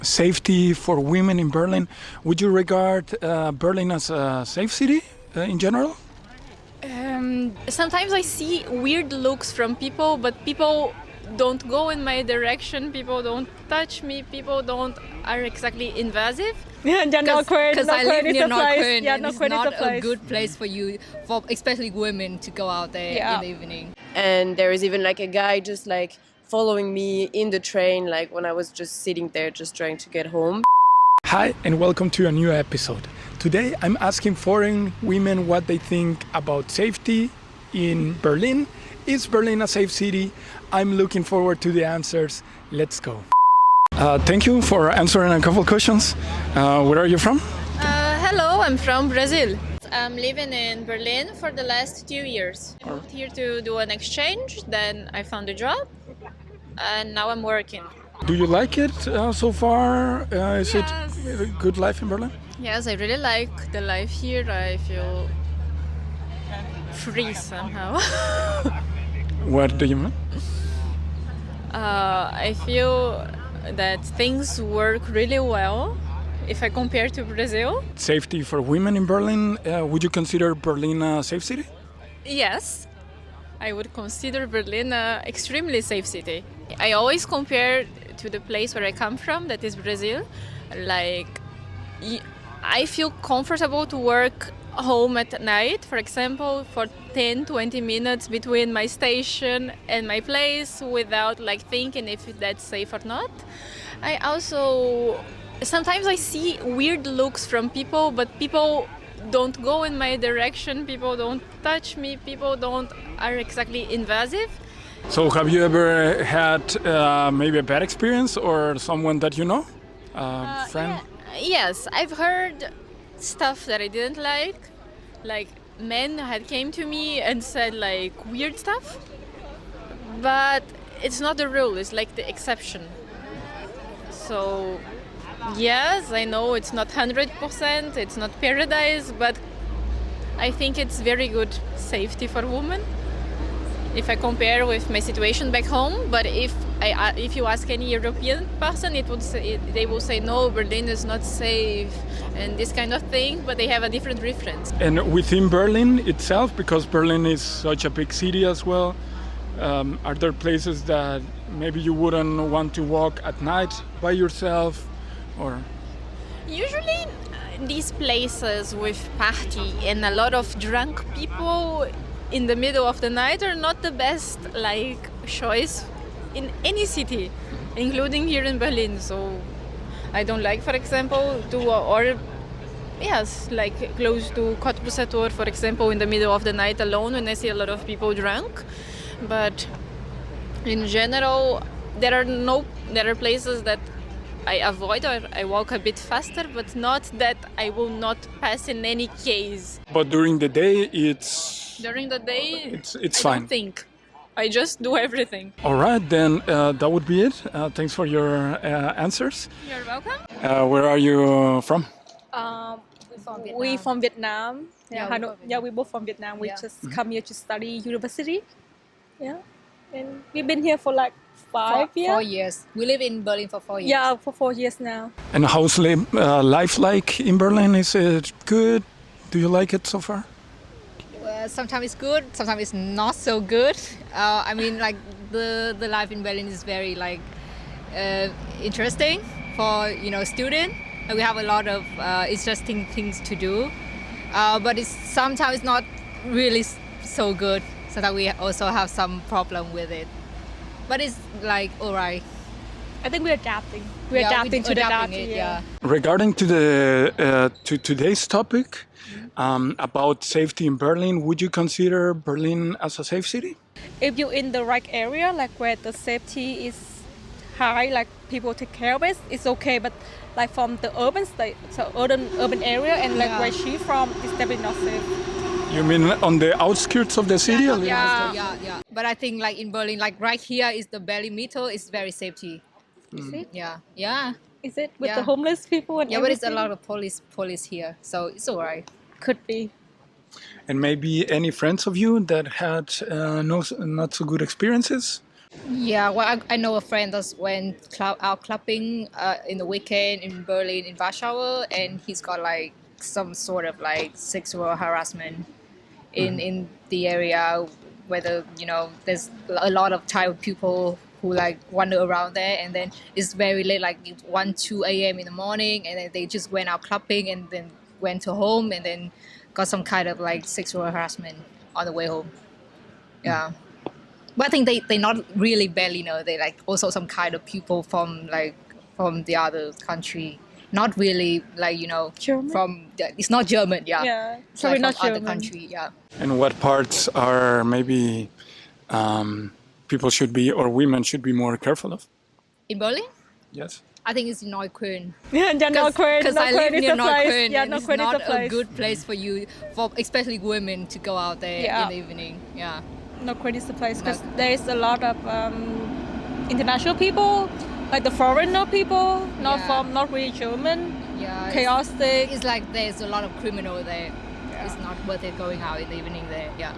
Safety for women in Berlin. Would you regard Berlin as a safe city in general? Sometimes I see weird looks from people, but people don't go in my direction. People don't touch me. People don't are exactly invasive. Yeah, Northcote. Because I live near Northcote, Yeah, and it's Northcote is not a place. a good place for you, for especially women, to go out there Yeah. in the evening. And there is even like a guy just like following me in the train, like when I was just sitting there just trying to get home. Hi, and welcome to a new episode. Today I'm asking foreign women what they think about safety in Berlin. Is Berlin a safe city? I'm looking forward to the answers. Let's go. Thank you for answering a couple questions. Where are you from? Hello, I'm from Brazil. I'm living in Berlin for the last 2 years. I moved here to do an exchange, then I found a job, and now I'm working. Do you like it so far? Is it Yes. a good life in Berlin? Yes, I really like the life here. I feel free somehow. What do you mean? I feel that things work really well if I compare to Brazil. Safety for women in Berlin. Would you consider Berlin a safe city? Yes, I would consider Berlin an extremely safe city. I always compare to the place where I come from, that is Brazil. Like, I feel comfortable to work home at night, for example, for 10-20 minutes between my station and my place without like thinking if that's safe or not. I also sometimes I see weird looks from people, but people don't go in my direction, people don't touch me, people don't are exactly invasive. So have you ever had maybe a bad experience or someone that you know? Friend? Yes, I've heard stuff that I didn't like men had came to me and said like weird stuff, but it's not the rule, it's like the exception. So yes, I know it's not 100%, it's not paradise, but I think it's very good safety for women if I compare with my situation back home. But if you ask any European person, they will say no, Berlin is not safe and this kind of thing, but they have a different reference. And within Berlin itself, because Berlin is such a big city as well, are there places that maybe you wouldn't want to walk at night by yourself? Or Usually these places with party and a lot of drunk people in the middle of the night are not the best like choice in any city, including here in Berlin. So I don't like, for example, like close to Cottbusser Tor, for example, in the middle of the night alone when I see a lot of people drunk. But in general, there are places that I avoid or I walk a bit faster, but not that I will not pass in any case. but during the day, it's During the day, it's I fine. don't think. I just do everything. All right, then that would be it. Thanks for your answers. You're welcome. Where are you from? We from Vietnam. Yeah, we Hanoi. both Yeah, we both from Vietnam. We Yeah. just come here to study university. Yeah, and we've been here for like 5 years. 4 years. We live in Berlin for 4 years. Yeah, for 4 years now. And how's life like in Berlin? Is it good? Do you like it so far? Sometimes it's good, sometimes it's not so good. I mean, like the life in Berlin is very like interesting for student. And we have a lot of interesting things to do, but it's sometimes not really so good. Sometimes we also have some problem with it, but it's like alright. I think we're adapting. We're adapting to the adapting data. it, yeah. Regarding to the to today's topic about safety in Berlin, would you consider Berlin as a safe city? If you're in the right area, like where the safety is high, like people take care of it, it's okay. But like from the urban state, so urban area, and like Yeah. where she's from, it's definitely not safe. You mean on the outskirts of the city? Yeah. But I think like in Berlin, like right here is the Berlin Middle is very safety. Is it? Yeah. Is it with Yeah. the homeless people and Yeah, but it's a everything? lot of police here, so it's alright. Could be. And maybe any friends of you that had not so good experiences Yeah, well, I know a friend that went out clubbing in the weekend in Berlin, in Warsaw, and he's got like some sort of like sexual harassment in the area. Whether there's a lot of Thai people who like wander around there, and then it's very late, like 1-2 a.m. in the morning, and then they just went out clubbing and then went to home, and then got some kind of like sexual harassment on the way home. Yeah. But I think they not really Berliner. They like also some kind of people from the other country. Not really like German? it's not German. Yeah. Yeah, It's probably like not from other German. country. Yeah. And what parts are maybe people should be or women should be more careful of? In Berlin, Yes. I think it's Neukölln. Yeah, Neukölln. Because I live Neukölln is near a place. Neukölln, Yeah, and it's Neukölln is a not a place. good place for you, for especially women, to go out there Yeah. in the evening. Yeah. Neukölln is the place because there is a lot of international people, like the foreigner people, Yeah. not really German, Yeah. chaotic. It's like there's a lot of criminal there. It's not worth it going out in the evening there. Yeah.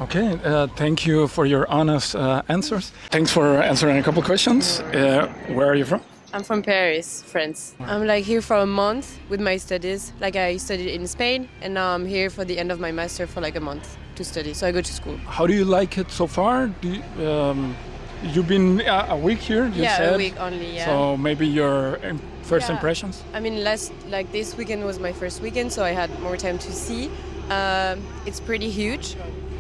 Okay, thank you for your honest answers. Thanks for answering a couple questions. Where are you from? I'm from Paris, France. I'm like here for a month with my studies. Like I studied in Spain, and now I'm here for the end of my master for like a month to study. So I go to school. How do you like it so far? You've been a week here, you Yeah, said. a week only. Yeah. So maybe your first Yeah. impressions? I mean, this weekend was my first weekend, so I had more time to see. It's pretty huge,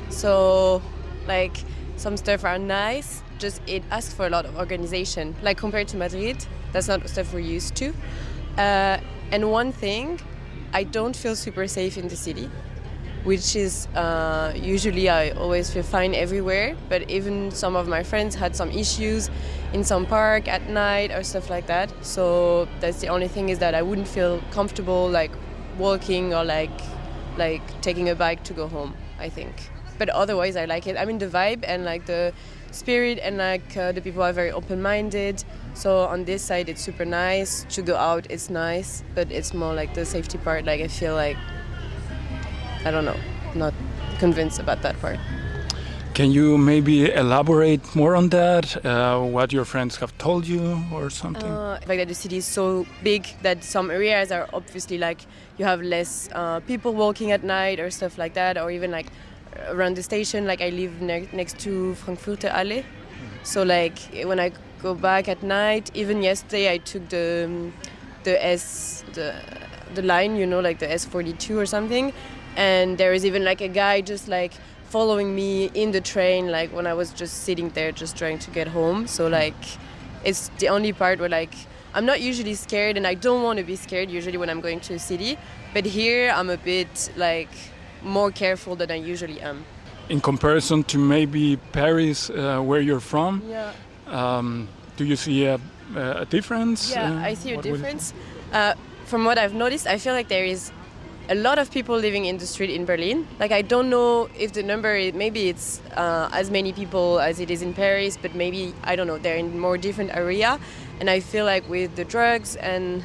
so like some stuff are nice. Just it asks for a lot of organization. Like compared to Madrid, that's not stuff we're used to. And one thing, I don't feel super safe in the city, which is usually I always feel fine everywhere. But even some of my friends had some issues in some park at night or stuff like that. So that's the only thing, is that I wouldn't feel comfortable like walking or like taking a bike to go home, I think. But otherwise I like it. I mean, the vibe and like the spirit, and like the people are very open-minded. So on this side it's super nice to go out. It's nice, but it's more like the safety part. Like I feel like, I don't know, not convinced about that part. Can you maybe elaborate more on that? What your friends have told you or something? The fact that the city is so big that some areas are obviously like you have less people walking at night or stuff like that, or even like around the station. Like I live next to Frankfurter Allee, so like when I go back at night, even yesterday I took the line, you know, like the S42 or something, and there is even like a guy just like following me in the train, like when I was just sitting there just trying to get home. So like it's the only part where like I'm not usually scared, and I don't want to be scared usually when I'm going to a city, but here I'm a bit like more careful than I usually am. In comparison to maybe Paris, where you're from, Yeah. do you see a difference? Yeah, I see a What would- difference. From what I've noticed, I feel like there is a lot of people living in the street in Berlin. Like I don't know if the number, maybe it's as many people as it is in Paris, but maybe, I don't know, they're in more different area. And I feel like with the drugs and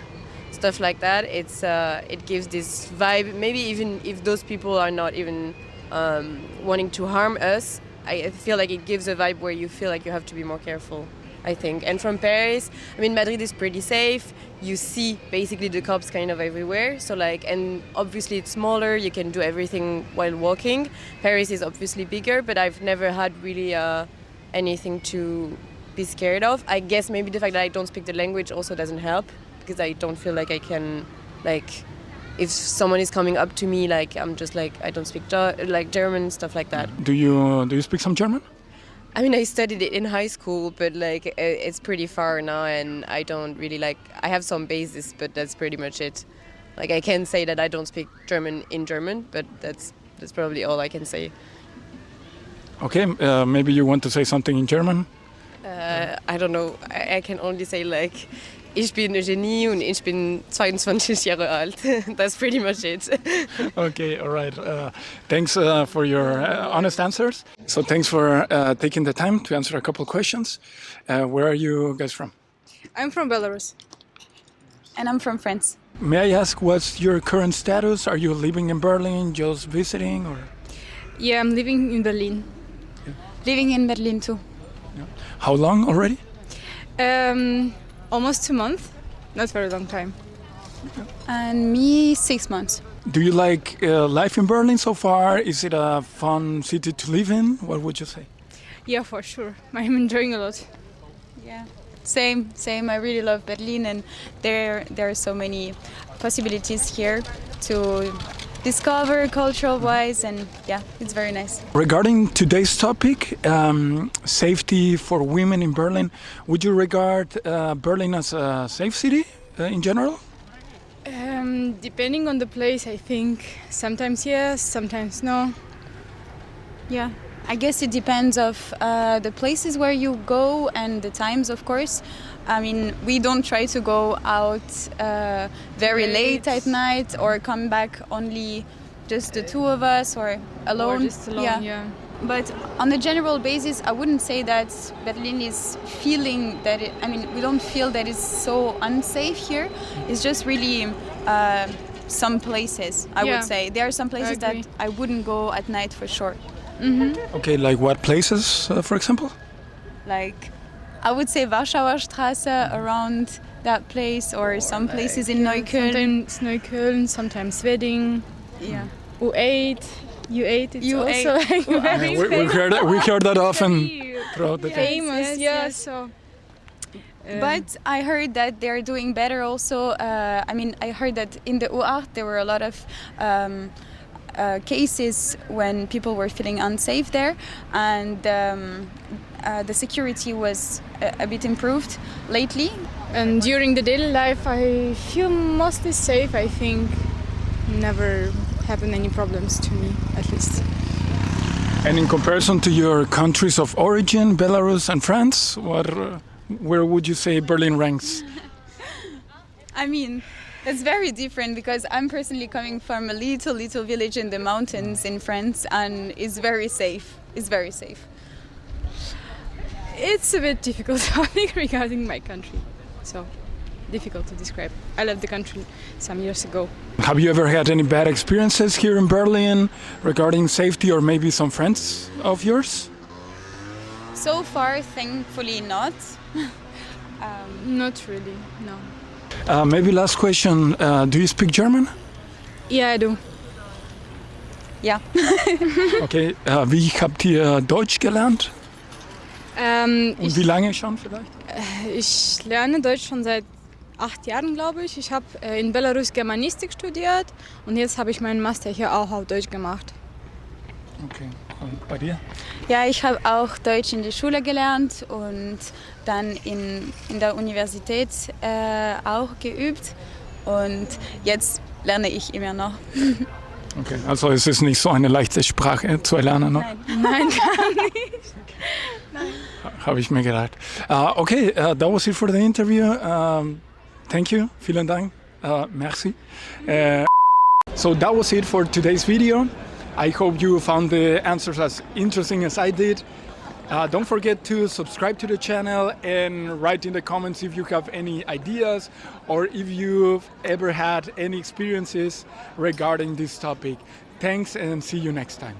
stuff like that, it gives this vibe. Maybe even if those people are not even wanting to harm us, I feel like it gives a vibe where you feel like you have to be more careful, I think. And from Paris, I mean, Madrid is pretty safe. You see basically the cops kind of everywhere. So like, and obviously it's smaller, you can do everything while walking. Paris is obviously bigger, but I've never had really anything to be scared of. I guess maybe the fact that I don't speak the language also doesn't help, because I don't feel like I can, like, if someone is coming up to me, like, I'm just like, I don't speak like German, stuff like that. Do you speak some German? I mean, I studied it in high school, but like it's pretty far now, and I don't really like. I have some basis, but that's pretty much it. Like I can say that I don't speak German in German, but that's probably all I can say. Okay, maybe you want to say something in German? I don't know. I can only say like, ich bin Eugenie und ich bin 22 Jahre alt. That's pretty much it. Okay, all right. Thanks for your honest answers. So thanks for taking the time to answer a couple questions. Where are you guys from? I'm from Belarus. And I'm from France. May I ask what's your current status? Are you living in Berlin, just visiting, or? Yeah, I'm living in Berlin. living in Berlin too. How long already? Almost 2 months. Not very long time. And me 6 months. Do you like life in Berlin so far? Is it a fun city to live in? What would you say? Yeah, for sure. I'm enjoying a lot. Yeah. Same. I really love Berlin, and there are so many possibilities here to discover cultural-wise, and yeah, it's very nice. Regarding today's topic, safety for women in Berlin, would you regard Berlin as a safe city in general? Depending on the place, I think sometimes yes, sometimes no. Yeah, I guess it depends of the places where you go and the times, of course. I mean, we don't try to go out very late at night or come back only just the two of us or alone. Or just alone, yeah. But on a general basis, I wouldn't say that Berlin is feeling that we don't feel that it's so unsafe here. It's just really some places, I would say. There are some places that I wouldn't go at night for sure. Okay, like what places, for example? Like, I would say Warschauer Straße, around that place, or some places in Neukölln. Sometimes Neukölln, sometimes Wedding. Yeah. U8. U8, it's U8. also like very We heard that often throughout the day. famous. Yes. So. But I heard that they're doing better also. I heard that in the U8 there were a lot of cases when people were feeling unsafe there, and the security was a bit improved lately. And during the daily life, I feel mostly safe. I think never happened any problems to me, at least. And in comparison to your countries of origin, Belarus and France, where would you say Berlin ranks? I mean, it's very different because I'm personally coming from a little village in the mountains in France, and it's very safe. It's very safe. It's a bit difficult topic regarding my country, so difficult to describe. I left the country some years ago. Have you ever had any bad experiences here in Berlin regarding safety, or maybe some friends of yours? So far, thankfully not. Not really, no. Maybe last question, do you speak German? Yeah, I do. Ja. Okay, wie habt ihr Deutsch gelernt? Und wie lange schon vielleicht? Ich lerne Deutsch schon seit 8 Jahren, glaube ich. Ich habe in Belarus Germanistik studiert und jetzt habe ich meinen Master hier auch auf Deutsch gemacht. Okay, und bei dir? Ja, ich habe auch Deutsch in der Schule gelernt und dann in der Universität auch geübt, und jetzt lerne ich immer noch. Okay, also es ist nicht so eine leichte Sprache zu erlernen, ne? Nein, gar nicht. Habe ich mir gedacht. Okay, that was it for the interview. Thank you, vielen Dank, merci. So that was it for today's video. I hope you found the answers as interesting as I did. Don't forget to subscribe to the channel and write in the comments if you have any ideas or if you've ever had any experiences regarding this topic. Thanks, and see you next time.